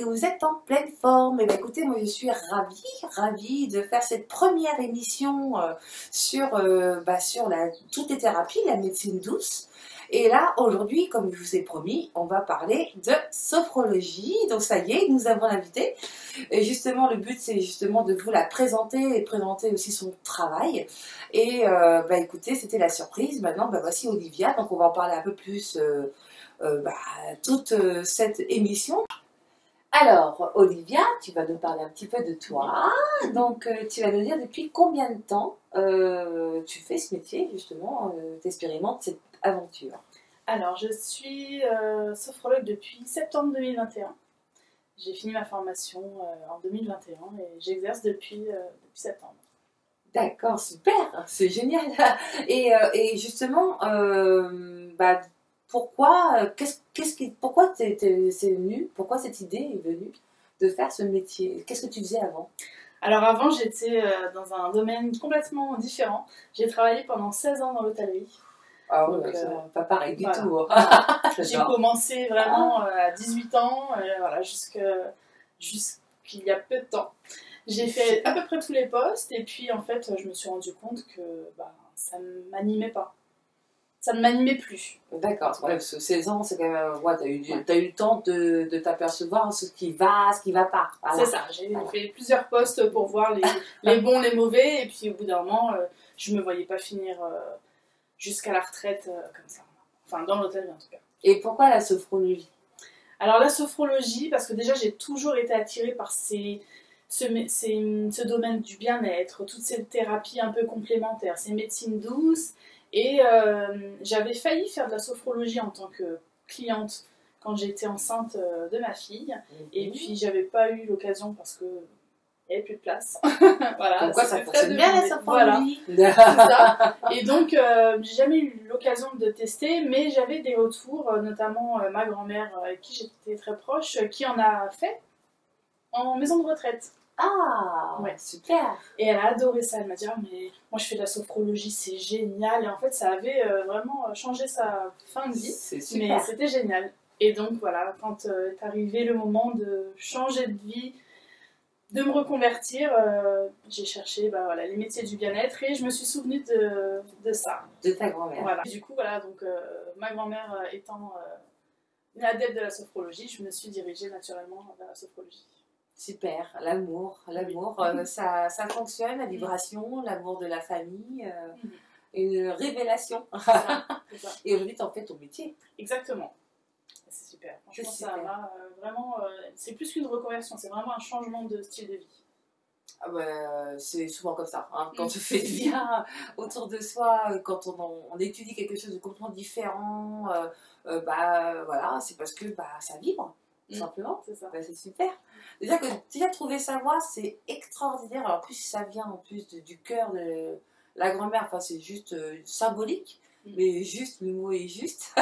vous êtes en pleine forme. Et bien écoutez, moi je suis ravie de faire cette première émission sur toutes les thérapies, la médecine douce. Et là, aujourd'hui, comme je vous ai promis, on va parler de sophrologie. Donc ça y est, nous avons l'invité. Et justement, le but, c'est justement de vous la présenter et présenter aussi son travail. Et écoutez, c'était la surprise. Maintenant, voici Olivia. Donc on va en parler un peu plus toute cette émission. Alors, Olivia, tu vas nous parler un petit peu de toi. Donc, tu vas nous dire depuis combien de temps tu fais ce métier, justement, t'expérimentes cette aventure. Alors, je suis sophrologue depuis septembre 2021. J'ai fini ma formation en 2021 et j'exerce depuis septembre. D'accord, super, c'est génial. Et justement, pourquoi c'est venu, pourquoi cette idée est venue de faire ce métier? Qu'est-ce que tu faisais avant? Alors avant, j'étais dans un domaine complètement différent. J'ai travaillé pendant 16 ans dans l'hôtellerie. Ah ouais, pas pareil du tout. J'ai commencé vraiment à 18 ans, jusqu'il y a peu de temps. J'ai fait à peu près tous les postes et puis en fait, je me suis rendu compte que ça ne m'animait pas. Ça ne m'animait plus. D'accord, ouais, parce que 16 ans, c'est quand même... Ouais, t'as eu le temps de t'apercevoir ce qui va pas. Voilà. C'est ça, j'ai fait plusieurs postes pour voir les bons, les mauvais, et puis au bout d'un moment, je ne me voyais pas finir jusqu'à la retraite comme ça. Enfin, dans l'hôtel en tout cas. Et pourquoi la sophrologie? Alors la sophrologie, parce que déjà j'ai toujours été attirée par ce domaine du bien-être, toutes ces thérapies un peu complémentaires, ces médecines douces. Et j'avais failli faire de la sophrologie en tant que cliente quand j'étais enceinte de ma fille. Et puis j'avais pas eu l'occasion parce que il n'y avait plus de place. Voilà, pourquoi ça fonctionne bien la sophrologie? Voilà, c'est ça. Et donc j'ai jamais eu l'occasion de tester, mais j'avais des retours, notamment ma grand-mère avec qui j'étais très proche, qui en a fait en maison de retraite. Ah, ouais, super. Et elle a adoré ça. Elle m'a dit, ah, mais moi je fais de la sophrologie, c'est génial. Et en fait, ça avait vraiment changé sa fin de vie. C'est super. Mais c'était génial. Et donc voilà, quand est arrivé le moment de changer de vie, de me reconvertir, j'ai cherché les métiers du bien-être et je me suis souvenue de ça. De ta grand-mère. Voilà. Et du coup, donc ma grand-mère étant une adepte de la sophrologie, je me suis dirigée naturellement vers la sophrologie. Super, l'amour, ça fonctionne, la vibration, l'amour de la famille, une révélation. C'est ça. Et aujourd'hui, t'en fais ton métier. Exactement. C'est super. Franchement, ça m'a vraiment... c'est plus qu'une reconversion, c'est vraiment un changement de style de vie. Ah c'est souvent comme ça. Hein. Quand on fait du bien autour de soi, quand on étudie quelque chose de complètement différent, c'est parce que ça vibre. Tout simplement, c'est ça. C'est super. Déjà que tu as trouvé sa voix, c'est extraordinaire. Alors, en plus, ça vient en plus du cœur de la grand-mère. Enfin, c'est juste symbolique, mais juste, le mot est juste.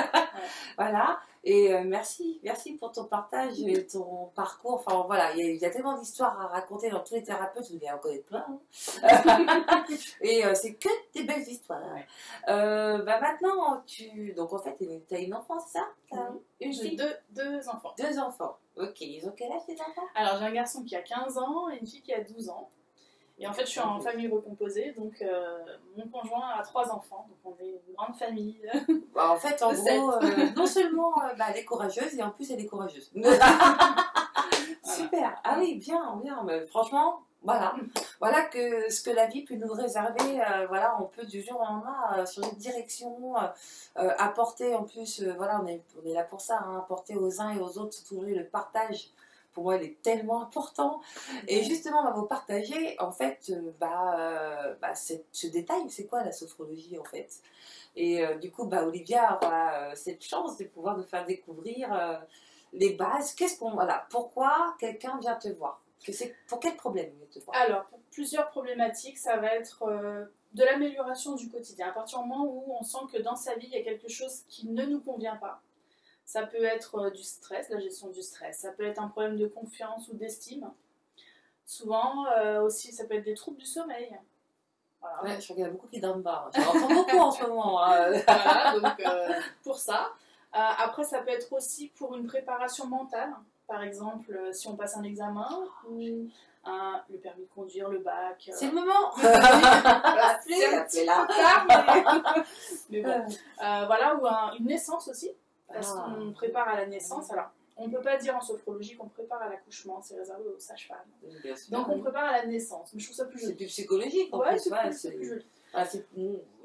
Voilà. Et merci pour ton partage et ton parcours. Enfin, voilà, il y a tellement d'histoires à raconter dans tous les thérapeutes. Vous allez en connaître plein. Hein. Et c'est que des belles histoires. Ouais. Maintenant, donc en fait, tu as une enfant, c'est ça? Une fille? Deux enfants. 2 enfants. Ok, ils ont quel âge tes enfants? Alors, j'ai un garçon qui a 15 ans et une fille qui a 12 ans. Et en fait, je suis en famille recomposée, donc mon conjoint a 3 enfants, donc on est une grande famille. En fait, en gros, non seulement elle est courageuse, et en plus elle est courageuse. Super. Ah oui, bien. Mais franchement, voilà que ce que la vie peut nous réserver. On peut du jour au lendemain changer de direction, apporter en plus. On est là pour ça, hein, apporter aux uns et aux autres toujours le partage. Pour moi, il est tellement important. Et justement, vous partagez, en fait, ce détail. C'est quoi la sophrologie, en fait? Et du coup, Olivia aura cette chance de pouvoir nous faire découvrir les bases. Pourquoi quelqu'un vient te voir? Pour quel problème il vient te voir? Alors, pour plusieurs problématiques, ça va être de l'amélioration du quotidien. À partir du moment où on sent que dans sa vie, il y a quelque chose qui ne nous convient pas. Ça peut être du stress, la gestion du stress. Ça peut être un problème de confiance ou d'estime. Souvent, aussi, ça peut être des troubles du sommeil. Voilà. Ouais, je regarde beaucoup qui dorment pas. J'en entends beaucoup en ce moment. Voilà, donc pour ça. Après, ça peut être aussi pour une préparation mentale. Par exemple, si on passe un examen, ou le permis de conduire, le bac. C'est le moment. Voilà, c'est un petit peu tard, mais bon. Voilà, ou une naissance aussi, parce qu'on prépare à la naissance. Alors, on ne peut pas dire en sophrologie qu'on prépare à l'accouchement, c'est réservé aux sages-femmes. Donc, on prépare à la naissance. Mais je trouve ça plus joli. C'est plus psychologique en ouais, plus. C'est plus joli. Voilà,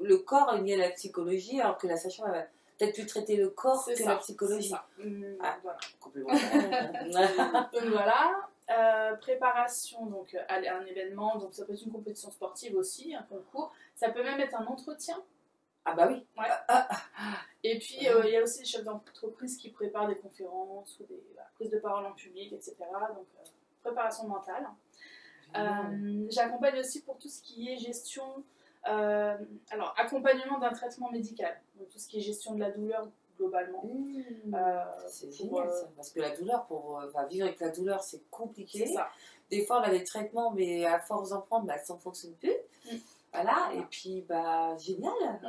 le corps est lié à la psychologie, alors que la sage-femme va peut-être plus traiter le corps que la psychologie. Voilà. Complémentaire. Donc voilà. Préparation donc, à un événement, donc ça peut être une compétition sportive aussi, un concours, ça peut même être un entretien. Ah bah oui. Ouais. Et puis il y a aussi les chefs d'entreprise qui préparent des conférences ou des prises de parole en public, etc. Donc préparation mentale. J'accompagne aussi pour tout ce qui est gestion, alors accompagnement d'un traitement médical, donc tout ce qui est gestion de la douleur globalement. C'est génial ça, parce que la douleur, vivre avec la douleur, c'est compliqué. C'est ça. Des fois, on a des traitements, mais à force d'en prendre, ça ne fonctionne plus. Voilà, et puis, génial.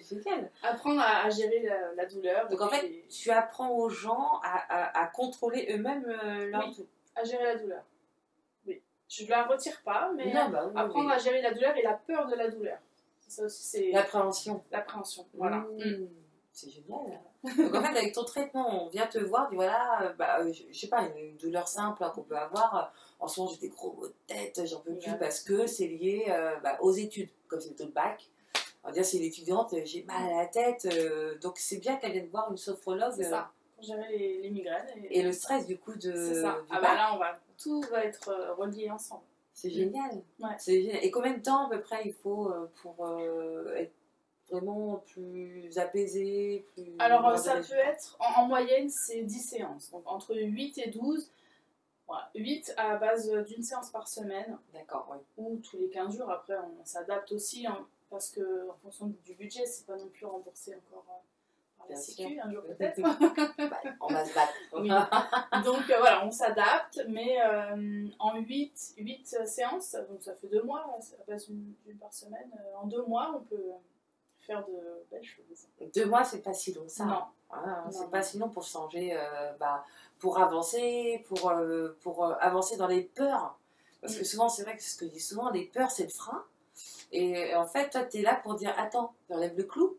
C'est génial. Apprendre à gérer la douleur. Donc, en fait, tu apprends aux gens à contrôler eux-mêmes leur douleur. À gérer la douleur. Oui. Je ne la retire pas, mais oui, apprendre à gérer la douleur et la peur de la douleur. Ça aussi, c'est... L'appréhension. L'appréhension, voilà. C'est génial. Donc en fait, avec ton traitement, on vient te voir, dit voilà, je sais pas, une douleur simple qu'on peut avoir. En ce moment, j'ai des gros maux de tête, j'en peux plus parce que c'est lié aux études, comme c'est le bac. On va dire, c'est une étudiante, j'ai mal à la tête, donc c'est bien qu'elle vienne voir une sophrologue. C'est ça, pour gérer les migraines. Et le stress du coup C'est ça. du bac. Là, tout va être relié ensemble. C'est génial. Ouais. C'est génial. Et combien de temps à peu près il faut pour être vraiment plus apaisé, plus... Alors, ça peut être, en moyenne, c'est 10 séances. Donc, entre 8 et 12. Voilà, 8 à base d'une séance par semaine. D'accord, oui. Ou tous les 15 jours. Après, on s'adapte aussi, parce qu'en fonction du budget, c'est pas non plus remboursé encore par la Sécu, un jour peut-être. On va se battre. Oui. Donc, voilà, on s'adapte, mais en 8 séances, donc ça fait 2 mois, à base d'une par semaine. En 2 mois, on peut... faire de belles choses. 2 mois, c'est pas si long ça. Non. C'est pas si long pour changer, pour avancer, pour avancer dans les peurs. Parce que souvent, c'est vrai que ce que je dis souvent, les peurs, c'est le frein. Et en fait, toi, tu es là pour dire attends, j'enlève le clou.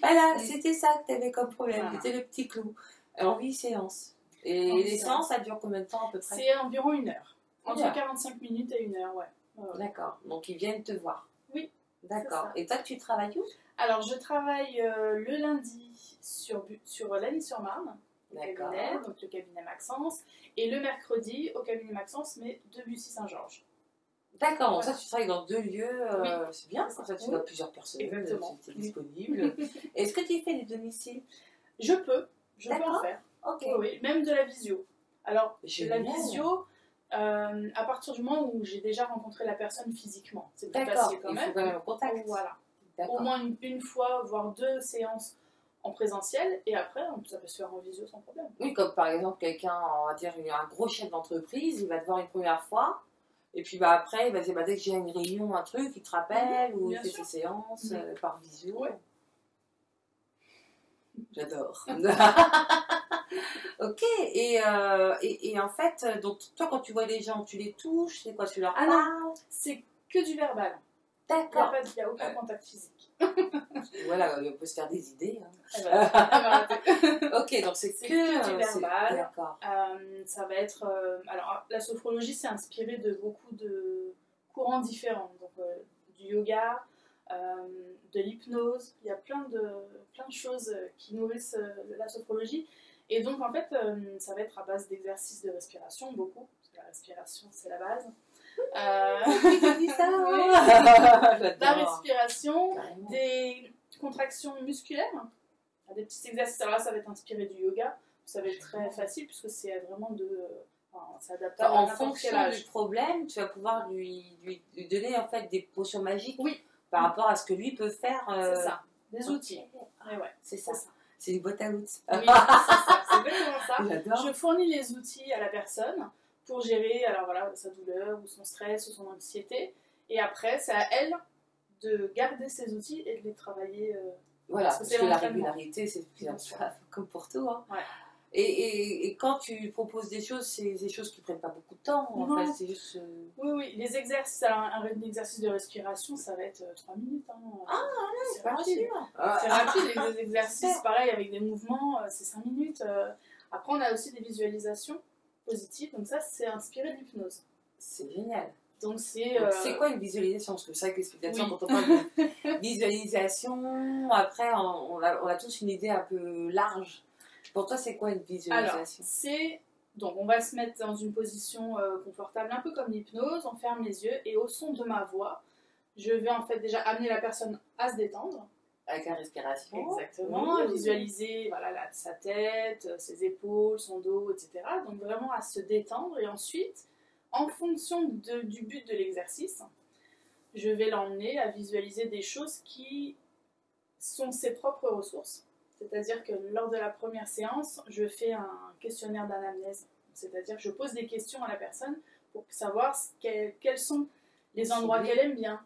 Voilà, c'était ça que tu avais comme problème, c'était le petit clou. En 8 séances. Et les séances, ça dure combien de temps à peu près? C'est environ 1 heure. Entre 45 minutes et 1 heure, ouais. D'accord, donc ils viennent te voir. Oui. D'accord. Et toi, tu travailles où? Alors, je travaille le lundi sur Lagny-sur-Marne, le cabinet, donc le cabinet Maxence, et le mercredi au cabinet Maxence, mais de Bussy-Saint-Georges. D'accord, donc ça, tu travailles dans 2 lieux, c'est bien, comme ça tu vois plusieurs personnes, tu es disponible. Est-ce que tu fais des domiciles? Je peux en faire. Ok. Oui, même de la visio. Alors, la visio... à partir du moment où j'ai déjà rencontré la personne physiquement, c'est plus facile quand même. Il faut quand même un contact. Voilà. Au moins une fois, voire 2 séances en présentiel, et après, ça peut se faire en visio sans problème. Oui, comme par exemple quelqu'un, on va dire, un gros chef d'entreprise, il va te voir une première fois, et puis après, il va dire, dès que j'ai une réunion, un truc, il te rappelle, ou il fait ses séances par visio. Ouais. J'adore. Ok, et en fait, donc toi quand tu vois les gens, tu les touches, c'est quoi, tu leur parles? Non, c'est que du verbal. D'accord. Il n'y a aucun contact physique. Voilà, on peut se faire des idées. Ok, donc c'est que du verbal. D'accord. Ça va être... alors, la sophrologie, c'est inspiré de beaucoup de courants différents. Donc, du yoga, de l'hypnose. Il y a plein de choses qui nourrissent la sophrologie. Et donc, en fait, ça va être à base d'exercices de respiration, beaucoup. Parce que la respiration, c'est la base. La respiration, des contractions musculaires, des petits exercices. Alors là, ça va être inspiré du yoga. Ça va être très facile puisque c'est vraiment c'est adaptable en fonction du problème. Tu vas pouvoir lui donner en fait des potions magiques par rapport à ce que lui peut faire. C'est ça, des outils. Et c'est ça. C'est une boîte à outils. Oui, c'est ça, c'est exactement ça. J'adore. Je fournis les outils à la personne pour gérer sa douleur ou son stress ou son anxiété. Et après, c'est à elle de garder ces outils et de les travailler Voilà, parce que parce c'est que la l'entraînement. régularité, c'est Bien sûr. comme pour tout. Hein. Ouais. Et quand tu proposes des choses, c'est des choses qui prennent pas beaucoup de temps. En Non. fait, c'est juste. Oui, oui, les exercices, un exercice de respiration, ça va être 3 minutes. Hein. Ah, c'est pas rapide. sûr. C'est rapide, les exercices, Super. pareil, avec des mouvements, c'est 5 minutes. Après, on a aussi des visualisations positives, donc ça, c'est inspiré de l'hypnose. C'est génial. Donc, C'est quoi une visualisation? Parce que c'est vrai que l'explication, Oui. quand on parle de visualisation, après, on a tous une idée un peu large. Pour toi, c'est quoi une Alors, visualisation? donc, on va se mettre dans une position confortable, un peu comme l'hypnose. On ferme les yeux et au son de ma voix, je vais en fait déjà amener la personne à se détendre. Avec la respiration. Exactement, à visualiser voilà, sa tête, ses épaules, son dos, etc. Donc vraiment à se détendre et ensuite, en fonction du but de l'exercice, je vais l'emmener à visualiser des choses qui sont ses propres ressources. C'est-à-dire que lors de la première séance, je fais un questionnaire d'anamnèse. C'est-à-dire que je pose des questions à la personne pour savoir quels sont les endroits qu'elle aime bien,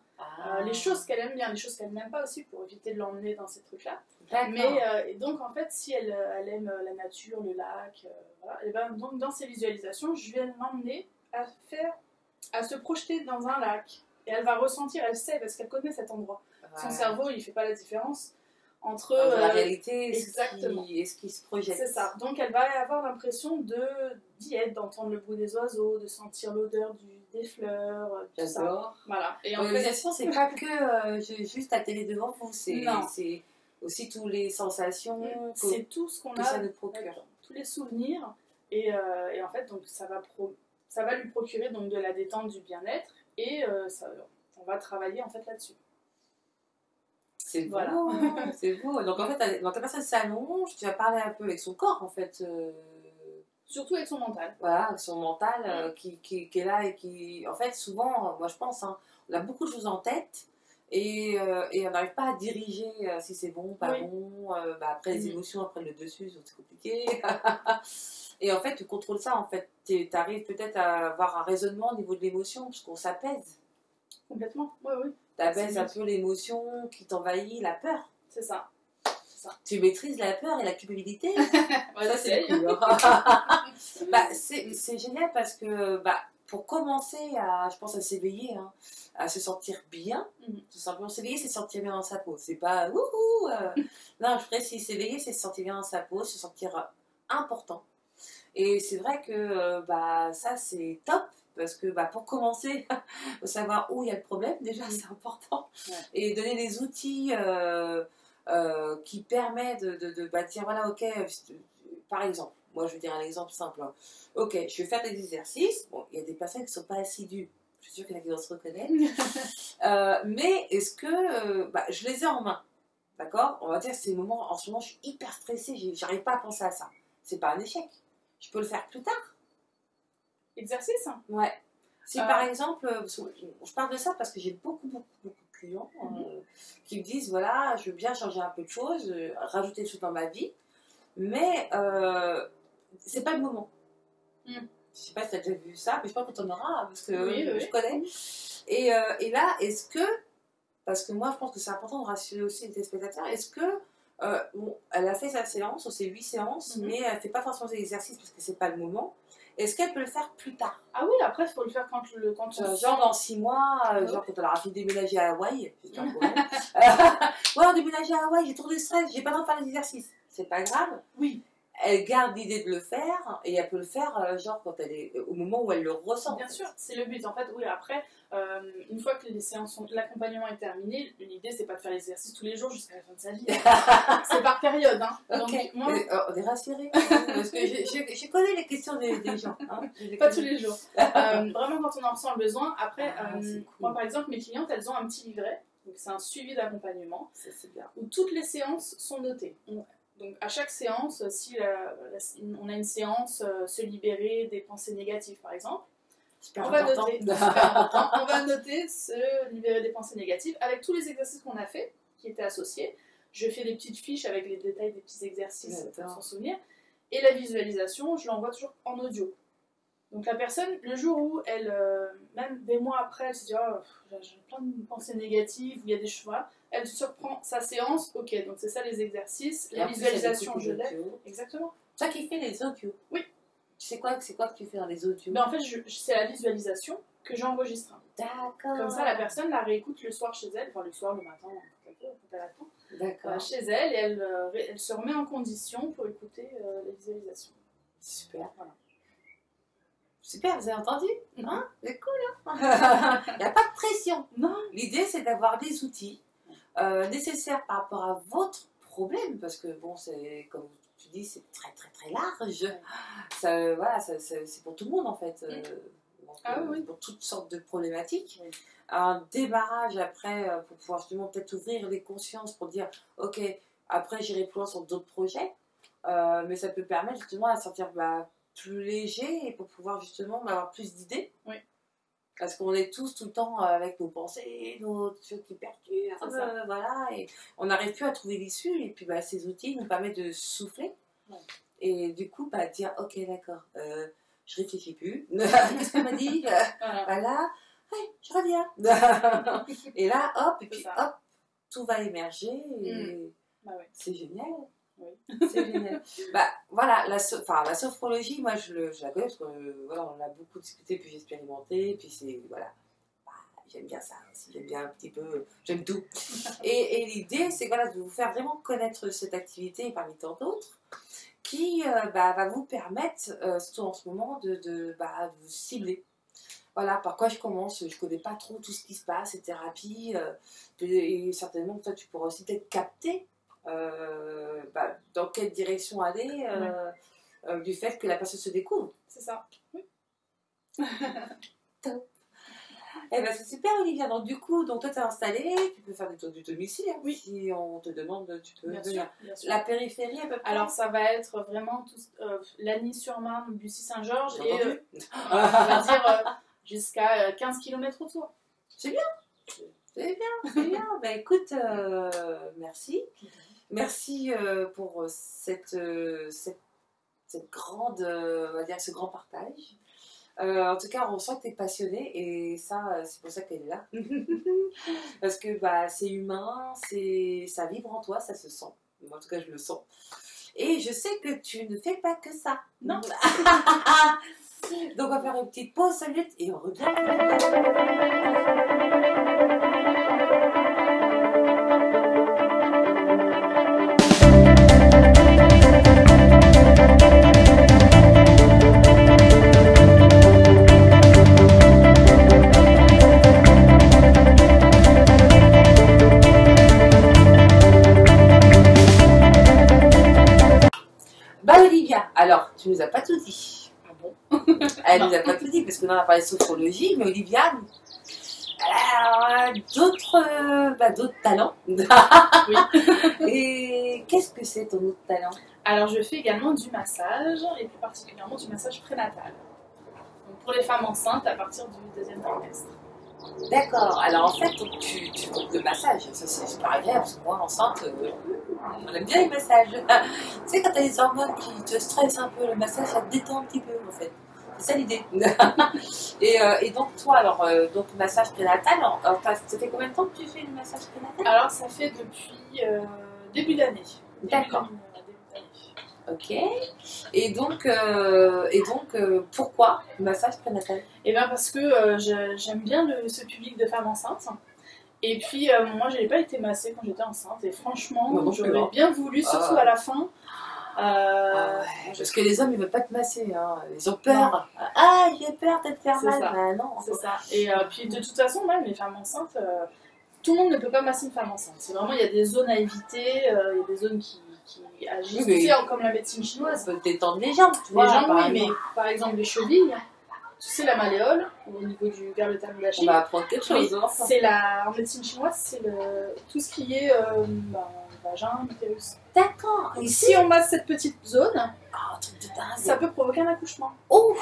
les choses qu'elle aime bien, les choses qu'elle n'aime pas aussi, pour éviter de l'emmener dans ces trucs-là. Mais et donc en fait, si elle aime la nature, le lac, voilà, et ben, donc dans ces visualisations, je vais l'emmener à se projeter dans un lac. Et elle va ressentir, elle sait, parce qu'elle connaît cet endroit. Son cerveau, il ne fait pas la différence entre la réalité exactement. et ce qui se projette. C'est ça. Donc elle va avoir l'impression d'y être, d'entendre le bruit des oiseaux, de sentir l'odeur des fleurs, tout ça. Voilà. Et en l'organisation, c'est pas que juste la télé devant vous, c'est aussi toutes les sensations c'est tout ce qu'on a, ça nous procure. Tous les souvenirs. Et en fait, donc, ça va lui procurer donc, de la détente, du bien-être. Et on va travailler en fait là-dessus. C'est beau, voilà. C'est beau. Donc en fait, la personne s'allonge, tu vas parler un peu avec son corps en fait. Surtout avec son mental. Voilà, avec son mental qui est là et qui... En fait, souvent, moi je pense, hein, on a beaucoup de choses en tête et on n'arrive pas à diriger si c'est bon, pas bon. Après, les émotions prennent le dessus, c'est compliqué. Et en fait, tu contrôles ça, en fait. Tu arrives peut-être à avoir un raisonnement au niveau de l'émotion, parce qu'on s'apaise. Complètement, oui, oui. Tu apaises un peu l'émotion qui t'envahit, la peur. C'est ça. Tu maîtrises la peur et la culpabilité. Ça, c'est cool. C'est génial parce que pour commencer je pense, à s'éveiller, hein, à se sentir bien, tout simplement. S'éveiller, c'est se sentir bien dans sa peau. C'est pas wouhou. Non, je précise, s'éveiller, c'est se sentir bien dans sa peau, se sentir important. Et c'est vrai que ça, c'est top. Parce que pour commencer, il faut savoir où il y a le problème, déjà, c'est important. Ouais. Et donner des outils qui permettent de dire, voilà, ok, par exemple, moi je vais dire un exemple simple. Hein. Ok, je vais faire des exercices. Bon, il y a des personnes qui ne sont pas assidues. Je suis sûre qu'il y en a qui vont se reconnaître. Mais est-ce que je les ai en main? D'accord? On va dire, c'est le moment, en ce moment, je suis hyper stressée, j'arrive pas à penser à ça. C'est pas un échec. Je peux le faire plus tard. Exercice? Ouais. Si par exemple, je parle de ça parce que j'ai beaucoup de clients qui me disent, voilà, je veux bien changer un peu de choses, rajouter des choses dans ma vie, mais c'est pas le moment. Je sais pas si tu as déjà vu ça, mais je pense que tu en auras, parce que je connais. Et là, est-ce que, parce que moi je pense que c'est important de rassurer aussi les téléspectateurs, est-ce que elle a fait sa séance, ou ses 8 séances, mais elle fait pas forcément des exercices parce que c'est pas le moment. Est-ce qu'elle peut le faire plus tard? Ah oui, après, il faut le faire quand genre dans 6 mois, genre quand on aura fini de déménager à Hawaï. J'ai un problème. On déménager à Hawaï, j'ai trop de stress, j'ai pas le temps de faire les exercices. C'est pas grave. Oui. Elle garde l'idée de le faire et elle peut le faire genre quand elle est au moment où elle le ressent. Bien sûr, c'est le but. En fait, oui, après, une fois que les séances l'accompagnement est terminé, l'idée c'est pas de faire l'exercice tous les jours jusqu'à la fin de sa vie. C'est par période. Hein. Okay. Donc, moi, on est rassurés. Parce que je connais les questions des gens. Hein. Pas tous les jours. Vraiment quand on en ressent le besoin. Après, cool. Moi par exemple, mes clientes, elles ont un petit livret. Donc c'est un suivi d'accompagnement. C'est bien. Où toutes les séances sont notées. Donc à chaque séance, si on a une séance se libérer des pensées négatives par exemple, on va noter se libérer des pensées négatives avec tous les exercices qu'on a fait, qui étaient associés. Je fais des petites fiches avec les détails des petits exercices pour s'en souvenir. Et la visualisation, je l'envoie toujours en audio. Donc la personne, le jour où elle, même des mois après, elle se dit oh, j'ai plein de pensées négatives, il y a des chevaux, elle surprend sa séance, ok, donc c'est ça les exercices, la visualisation, je l'ai. Exactement. Toi qui fais les audios. Oui. C'est quoi que tu fais dans les audios? Ben, en fait, c'est la visualisation que j'enregistre. D'accord. Comme ça, la personne la réécoute le soir chez elle, enfin le soir, le matin, quand elle attend. D'accord. Chez elle, et elle se remet en condition pour écouter les visualisations. Super. Voilà. Super, vous avez entendu, hein? C'est cool, hein? Il n'y a pas de pression. Non. L'idée, c'est d'avoir des outils nécessaires par rapport à votre problème, parce que, bon, c'est, comme tu dis, c'est très, très, très large. Ouais. Ça, voilà, c'est pour tout le monde, en fait. Donc, oui. Pour toutes sortes de problématiques. Oui. Un démarrage après, pour pouvoir justement peut-être ouvrir les consciences, pour dire, ok, après, j'irai plus loin sur d'autres projets. Mais ça peut permettre justement à sortir plus léger et pour pouvoir justement avoir plus d'idées. Oui. Parce qu'on est tous tout le temps avec nos pensées, nos choses qui perturbent, voilà, et on n'arrive plus à trouver l'issue. Et puis ces outils nous permettent de souffler. Ouais. Et du coup, dire ok, d'accord, je réfléchis plus. Qu'est-ce qu'on m'a dit? Voilà, ouais, je reviens. Et là, hop, et puis hop, tout va émerger. Et ouais. C'est génial. Oui. C'est génial. Voilà, la sophrologie, moi je la connais parce que voilà, on a beaucoup discuté, puis j'ai expérimenté, puis c'est voilà, j'aime bien ça aussi, j'aime bien un petit peu, j'aime tout. Et l'idée, c'est voilà, de vous faire vraiment connaître cette activité parmi tant d'autres, qui va vous permettre, surtout en ce moment, de vous cibler. Voilà, par quoi je commence, je connais pas trop tout ce qui se passe, ces thérapies, et certainement toi tu pourras aussi peut-être capter dans quelle direction aller du fait que la personne se découvre. C'est ça. Oui. Top. Eh ben c'est super Olivia. Donc du coup, toi t'es installée, tu peux faire du domicile. Hein, oui. Si on te demande, tu peux venir. Bien sûr. La périphérie à peu près. Alors ça va être vraiment Lagny-sur-Marne, Bussy-Saint-Georges et on va dire jusqu'à 15 km autour. C'est bien. C'est bien, c'est bien. Écoute, merci. Merci pour cette grande, on va dire, ce grand partage. En tout cas, on sent que tu es passionnée et ça, c'est pour ça qu'elle est là. Parce que c'est humain, ça vibre en toi, ça se sent. En tout cas, je le sens. Et je sais que tu ne fais pas que ça. Non. Donc, on va faire une petite pause, 5 minutes et on revient. Olivia, alors, tu nous as pas tout dit. Ah bon? Elle nous a pas tout dit, parce qu'on en a parlé de sophrologie, mais Olivia, elle a d'autres talents. Oui. Et qu'est-ce que c'est ton autre talent? Alors, je fais également du massage, et plus particulièrement du massage prénatal. Donc, pour les femmes enceintes à partir du 2e trimestre. D'accord, alors en fait, tu comptes le massage, ça c'est super agréable, parce que moi, enceinte, on aime bien les massages. Tu sais, quand t'as des hormones qui te stressent un peu, le massage, ça te détend un petit peu, en fait. C'est ça l'idée. Et donc, toi, alors, donc massage prénatal, ça fait combien de temps que tu fais le massage prénatal? Alors, ça fait depuis début d'année. D'accord. Ok. Et donc pourquoi le massage prénatal? Eh bien parce que j'aime bien ce public de femmes enceintes. Et puis moi j'avais pas été massée quand j'étais enceinte. Et franchement j'aurais bien voulu, surtout à la fin. Parce que les hommes ils veulent pas te masser, hein. Ils ont peur. Non. Ah j'ai peur de te faire mal. Non. C'est ça. Et puis de toute façon même les femmes enceintes, tout le monde ne peut pas masser une femme enceinte. C'est vraiment, il y a des zones à éviter, il y a des zones qui agissent, comme la médecine chinoise. Ça peut détendre les jambes, tu vois. Les jambes, oui, mais par exemple les chevilles, tu sais, la malléole, au niveau vers le talon d'Achille. On va apprendre quelque chose. Oui, c'est en médecine chinoise, c'est tout ce qui est vagin, utérus. D'accord. Et si on masse cette petite zone, truc de dingue. Ça peut provoquer un accouchement. Oh.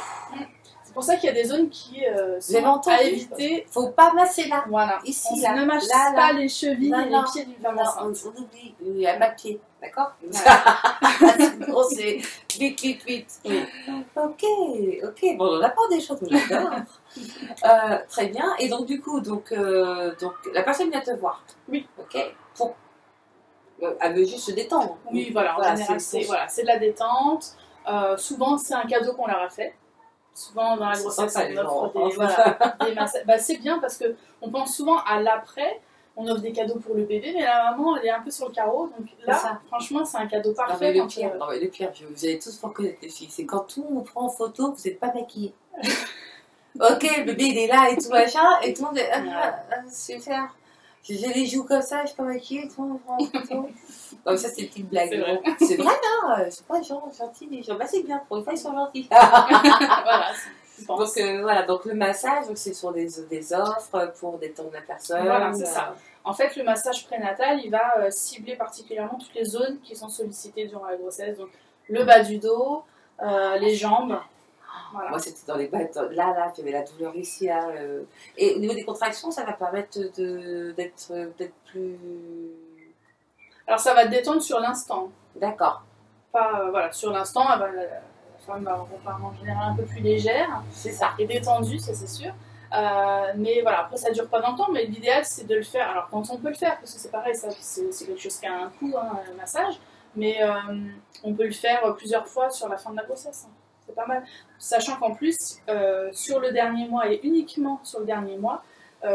C'est pour ça qu'il y a des zones qui Vous avez sont entendu? à éviter. Faut pas masser là. Voilà. Ici, On là. ne mâche Là, pas là. les chevilles Non, et non. les pieds d'une femme Non, enceinte. on oublie. Il y a pas de pied. D'accord? Sinon, c'est vite, vite, vite. Oui. Ok, ok. Bon, on apprend des choses, j'adore. Très bien. Et donc, du coup, donc, la personne vient te voir. Oui. Ok. Pour, elle veut juste se détendre. Oui, voilà, en général, c'est de la détente. Souvent, c'est un cadeau qu'on leur a fait. Souvent, dans la C'est grossesse, sympa, on les offre gens. des massages. Bah, c'est bien parce qu'on pense souvent à l'après. On offre des cadeaux pour le bébé, mais la maman, elle est un peu sur le carreau. Donc là, franchement, c'est un cadeau Non, mais parfait. le pire, vous allez tous pour connaître les filles, c'est quand tout le monde prend en photo, vous n'êtes pas maquillés. Ok, le bébé il est là et tout machin, et tout le monde est super. J'ai les joues comme ça, je suis pas maquillée, tout le monde prend en photo. Comme ça, c'est une petite blague. C'est vrai. C'est vrai, hein, c'est pas gentils les gens. Bah, c'est bien, pour une fois, ils sont gentils. Voilà, je pense. Donc, voilà, donc le massage, c'est sur des offres pour détendre la personne. Voilà, c'est ça. En fait, le massage prénatal, il va cibler particulièrement toutes les zones qui sont sollicitées durant la grossesse. Donc, le bas du dos, les jambes. Voilà. Moi, c'était dans les bas, là, il y avait la douleur ici, là. Et au niveau des contractions, ça va permettre d'être plus... Alors, ça va te détendre sur l'instant. D'accord. Pas, voilà, sur l'instant, la femme va repart en général un peu plus légère. C'est ça. Et détendue, ça c'est sûr. Mais voilà, après ça dure pas longtemps, mais l'idéal c'est de le faire. Alors quand on peut le faire, parce que c'est pareil, ça c'est quelque chose qui a un coût, hein, le massage, mais on peut le faire plusieurs fois sur la fin de la grossesse. Hein. C'est pas mal. Sachant qu'en plus, sur le dernier mois et uniquement sur le dernier mois,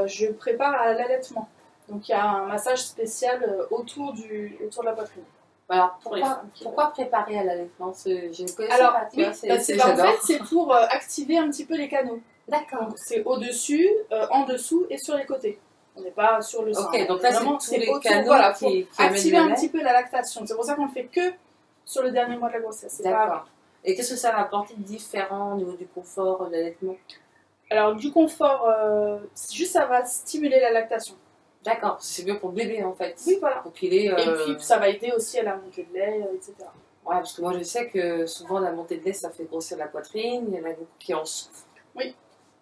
je prépare à l'allaitement. Donc il y a un massage spécial autour de la poitrine. Alors Pour les pourquoi préparer à l'allaitement? Je ne connaissais Alors, pas. oui, En fait, c'est pour activer un petit peu les canaux. D'accord. Donc, c'est au-dessus, en dessous et sur les côtés. On n'est pas sur le sein. Ok, donc là, Vraiment, c'est tous les autour, canaux voilà, qui pour activer amènent le un lait. petit peu la lactation. C'est pour ça qu'on le fait que sur le dernier mois de la grossesse. C'est pas avant. D'accord. Et qu'est-ce que ça va apporter de différent au niveau du confort de l'allaitement? Alors, du confort, juste ça va stimuler la lactation. D'accord, c'est bien pour le bébé en fait. Oui, voilà. Pour qu'il ait. Et puis, ça va aider aussi à la montée de lait, etc. Ouais, parce que moi je sais que souvent la montée de lait ça fait grossir la poitrine, il y en a beaucoup qui en souffrent. Oui.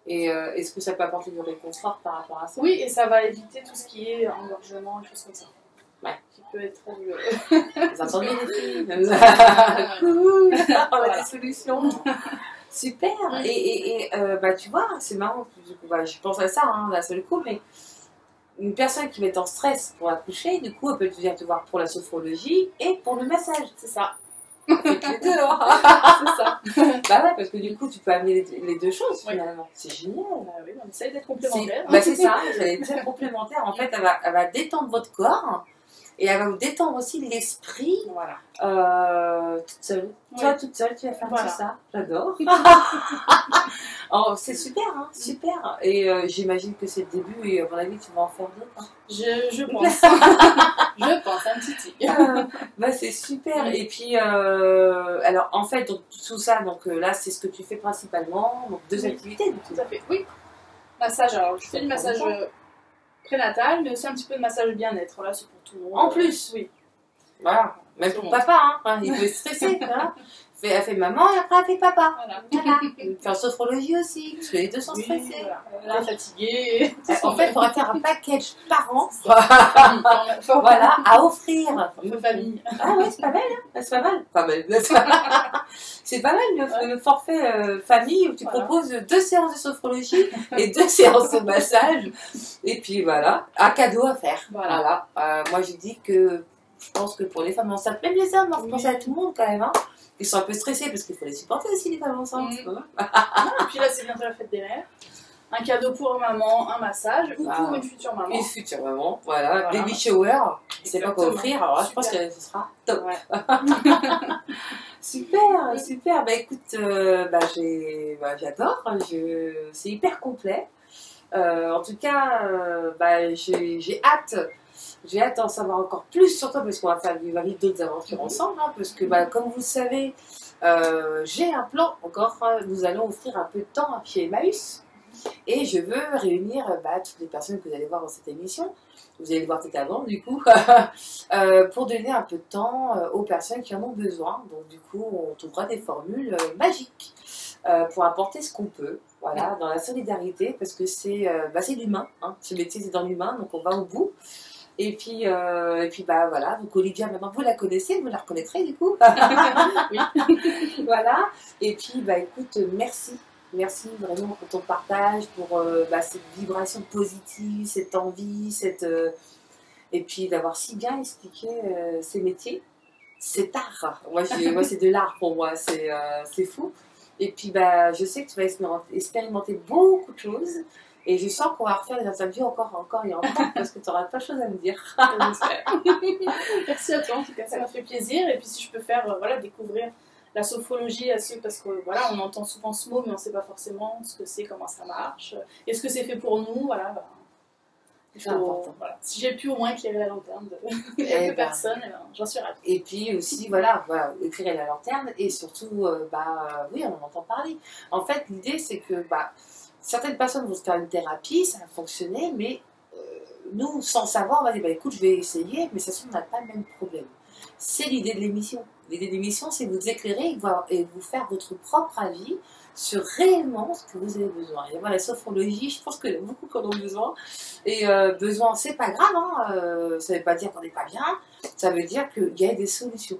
Et est-ce que ça peut apporter du réconfort par rapport à ça? Oui, et ça va éviter tout ce qui est engorgement et choses comme ça. Ouais. Qui peut être très Vous entendez les filles? Cool, on a des solutions. Super. Et bah, tu vois, c'est marrant. Bah, je pense à ça, hein, d'un seul coup, mais une personne qui va être en stress pour accoucher, du coup, elle peut venir te voir pour la sophrologie et pour le massage. C'est ça. Faites les deux, hein. C'est ça. Bah ouais, parce que du coup, tu peux amener les deux choses Oui. finalement. C'est génial. Oui, on essaye d'être complémentaires. Bah, c'est ça, j'allais dire complémentaire. En fait, elle va détendre votre corps et elle va vous détendre aussi l'esprit Voilà. toute seule. Oui. Toi, toute seule, tu vas faire Voilà. tout ça. J'adore. Oh, c'est super, hein, super. Et j'imagine que c'est le début et à mon avis, tu vas en faire d'autres. Hein. Je pense. Je pense, un petit tic. Bah, c'est super. Et puis, alors en fait, donc, tout ça, donc là, c'est ce que tu fais principalement. Donc, deux Oui. activités, du coup. Tout à fait. Oui. Massage, alors je fais du massage prénatal, mais aussi un petit peu de massage bien-être. Là, c'est pour tout le monde. En plus. Oui. Voilà. Même pour papa, hein. Il peut stresser. Hein. Elle fait maman et après elle fait papa. Voilà. Voilà. Faire sophrologie aussi, parce que les deux sont Oui, stressés. voilà. Fatiguée. En fait, il faudrait faire un package par an. Voilà. Voilà, à offrir. Famille. Ah ouais, c'est pas mal, hein. C'est pas mal. Pas mal. C'est pas mal le forfait famille où tu proposes 2 séances de sophrologie et 2 séances de massage. Et puis voilà, un cadeau à faire. Voilà. Moi, je dis que je pense que pour les femmes enceintes, même les hommes, je pense à tout le monde quand même. Hein. Ils sont un peu stressés parce qu'il faut les supporter aussi, les femmes enceintes. Et puis là, c'est bientôt la fête des mères. Un cadeau pour maman, un massage, ou pour une future maman. Une future maman, voilà. Baby shower, je sais pas quoi offrir, alors là, je pense que ce sera top. Ouais. Super, super. Bah écoute, j'adore, c'est hyper complet. En tout cas, j'ai hâte. J'ai hâte d'en savoir encore plus sur toi parce qu'on va vivre d'autres aventures ensemble. Hein, parce que, comme vous le savez, j'ai un plan encore. Nous allons offrir un peu de temps à Pied Emmaüs. Et je veux réunir toutes les personnes que vous allez voir dans cette émission. Vous allez le voir tout avant, du coup, pour donner un peu de temps aux personnes qui en ont besoin. Donc, du coup, on trouvera des formules magiques pour apporter ce qu'on peut. Voilà, dans la solidarité, parce que c'est l'humain, hein. Ce métier c'est dans l'humain, donc on va au bout. Et puis bah voilà, donc Olivia, maintenant vous la connaissez, vous la reconnaîtrez du coup. Oui. Voilà, et puis bah écoute, merci. Merci vraiment pour ton partage, pour cette vibration positive, cette envie, et puis d'avoir si bien expliqué ces métiers. C'est art. Moi c'est de l'art pour moi, c'est fou. Et puis bah, je sais que tu vas expérimenter beaucoup de choses. Et je sens qu'on va refaire des interviews encore et encore parce que tu auras plein de choses à me dire. Merci à toi, en tout cas, ça m'a fait plaisir. Et puis si je peux faire découvrir la sophrologie à ceux, parce que voilà, on entend souvent ce mot, mais on ne sait pas forcément ce que c'est, comment ça marche, et ce que c'est fait pour nous. Voilà, C'est important. Voilà. Si j'ai pu au moins éclairer la lanterne de quelques personnes, j'en suis ravie. Et puis aussi, voilà, éclairer la lanterne et surtout, oui, on en entend parler. En fait, l'idée, c'est que certaines personnes vont se faire une thérapie, ça a fonctionné, mais nous, sans savoir, on va dire, écoute, je vais essayer, mais ça se trouve, on n'a pas le même problème. C'est l'idée de l'émission. L'idée de l'émission, c'est vous éclairer et vous faire votre propre avis sur réellement ce que vous avez besoin. Et voilà, la sophrologie, je pense qu'il y a beaucoup qui en ont besoin. Et besoin, c'est pas grave, hein, ça veut pas dire qu'on n'est pas bien, ça veut dire qu'il y a des solutions.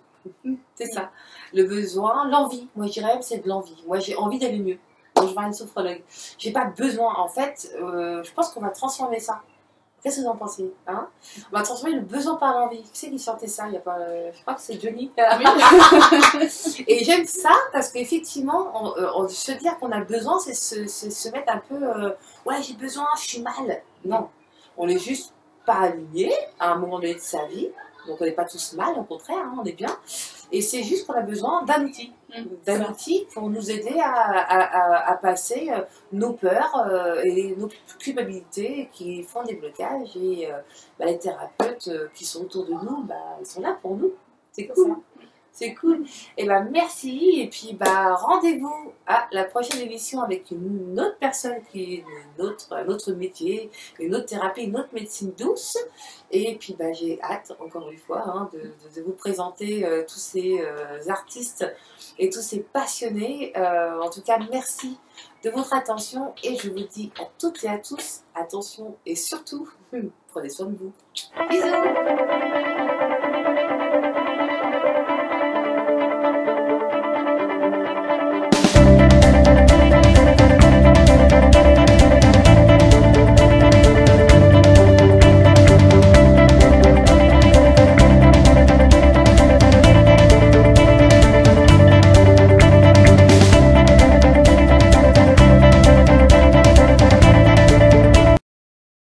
C'est ça. Le besoin, l'envie. Moi, je dirais, c'est de l'envie. Moi, j'ai envie d'aller mieux. Quand je vois une sophrologue, j'ai pas besoin. En fait, je pense qu'on va transformer ça. Qu'est-ce que vous en pensez, hein? On va transformer le besoin par l'envie. Qui c'est qui sortait ça? Il y a pas, je crois que c'est Johnny. Et j'aime ça parce qu'effectivement, se dire qu'on a besoin, c'est se mettre un peu ouais, j'ai besoin, je suis mal. Non, on n'est juste pas aligné à un moment donné de sa vie. Donc on n'est pas tous mal, au contraire, hein, on est bien. Et c'est juste qu'on a besoin d'un outil. D'un outil pour nous aider à passer nos peurs et nos culpabilités qui font des blocages. Et les thérapeutes qui sont autour de nous, ils sont là pour nous. C'est cool. C'est cool. Et merci. Et puis rendez-vous à la prochaine émission avec une autre personne qui est un autre métier, une autre thérapie, une autre médecine douce. Et puis j'ai hâte, encore une fois, hein, de vous présenter tous ces artistes et tous ces passionnés. En tout cas, merci de votre attention et je vous dis à toutes et à tous, attention et surtout, prenez soin de vous. Bisous.